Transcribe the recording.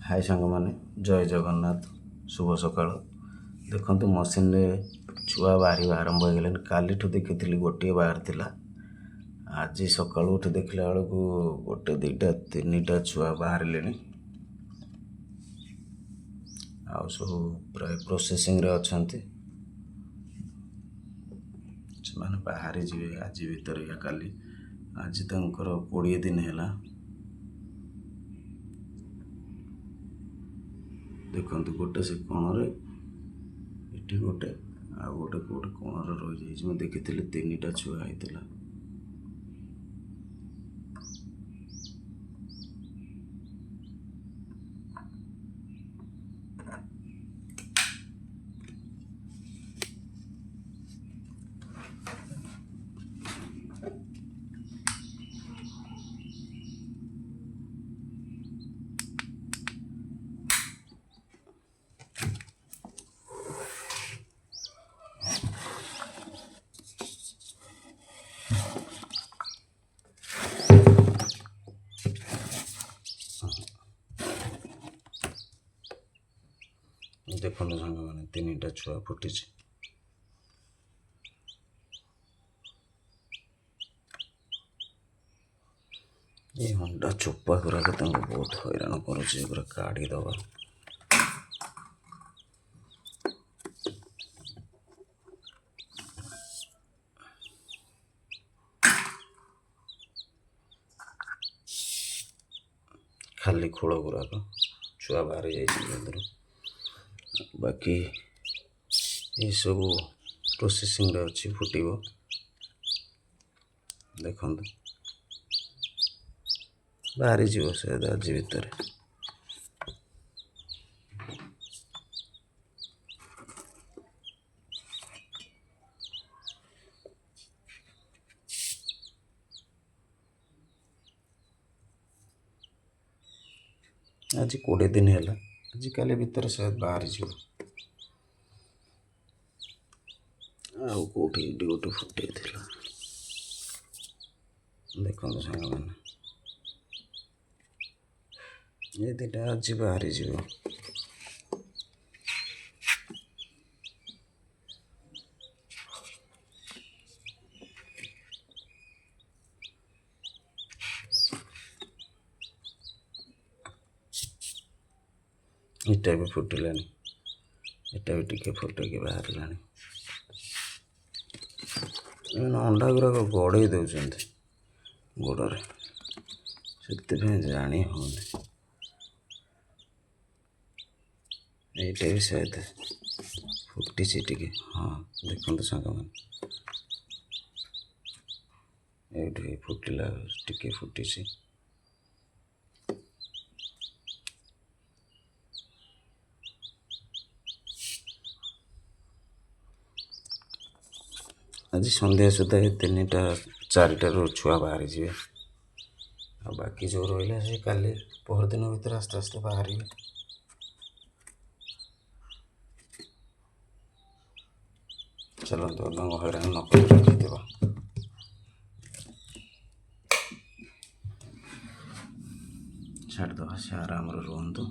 हाय सांग माने जय जगन्नाथ शुभ सकाळ देखंतु मशीन रे छुआ बाहर आरंभ हो गले काली देखी गोटे बाहर थिला आज सकाळु उठी देखला बेलू गोटे दुईटा तीन टा छुआ बाहर ले आ सब प्राय प्रोसेसिंग रे अछंती से बाहरी जीवे आज भीतर या काली आज तंकर 20 दिन है देखते गोटे से कोण ये गोटे आ गोटे कौटे कोण रही जाइए देखी 3टा छुआ होता देखो सांग मैंने 3टा छुआ फुटी ये अंडा चोपा गुराक बहुत हैरान करुचे पूरा काढ़ी दबा खाली खोल गुराक छुआ बाहरी जाइए बाकी ये सब प्रोसेसिंग रे अच्छी फुटिबो देखंतु बाहरी जीव से आज भीतर आज 20 दिन है आज काली भीतर शायद बाहरी जीव आउ कौटी गोटे फुटे देखो सांग मैंने ये दुटा आज बाहरी जीव इटा भी फुटिलानी इटा भी टिके फुटकी बाहर अंडा गुराक गड़े दौरान गोड़े से जानी होनी यहीटा भी शायद फुटी टी हाँ देखते सांग मैंने फुटिला टी फुटी आज संध्या सुधा 3टा 4टारू छुआ बाहरी जाए आ बाकी जो रहा से काली पहर दिन भर आस्ते आस्ते बाहर चलते हैरान नक रखिदेवा छाड़देवा से आराम रुहतु।